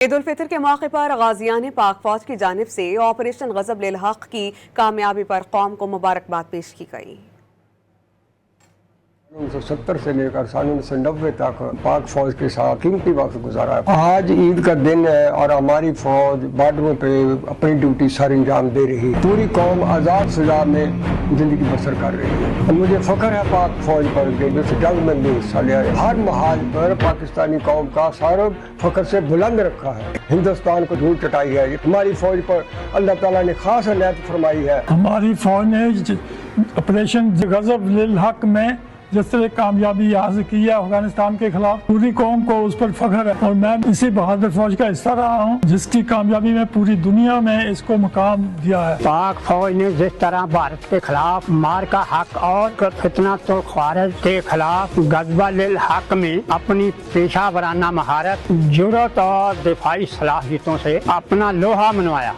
عید الفطر کے موقع پر غازیان پاک فوج کی جانب سے آپریشن غضب للحق کی کامیابی پر قوم کو مبارکباد پیش کی گئی۔ 1970 سے لے کر سال 1990 تک پاک فوج کے ساتھ قیمتی وقت گزارا ہے۔ آج عید کا دن ہے اور ہماری فوج بارڈروں پہ اپنی ڈیوٹی سر انجام دے رہی ہے۔ پوری قوم آزاد فضا میں زندگی بسر کر رہی ہے۔ مجھے فخر ہے پاک فوج پر کہ جس جنگ میں بھی حصہ لیا ہے۔ ہر محاذ پر پاکستانی قوم کا سر فخر سے بلند رکھا ہے۔ ہندوستان کو دھول چٹائی ہے۔ ہماری فوج پر اللہ تعالیٰ نے خاص عنایت فرمائی ہے۔ ہماری فوج نے آپریشن غضب للحق میں جس طرح کامیابی حاصل کی ہے افغانستان کے خلاف، پوری قوم کو اس پر فخر ہے اور میں اسی بہادر فوج کا حصہ رہا ہوں جس کی کامیابی میں پوری دنیا میں اس کو مقام دیا ہے۔ پاک فوج نے جس طرح بھارت کے خلاف مار کا حق اور فتنۃ الخوارج کے خلاف غضب للحق میں اپنی پیشہ ورانہ مہارت، جرأت اور دفاعی صلاحیتوں سے اپنا لوہا منوایا۔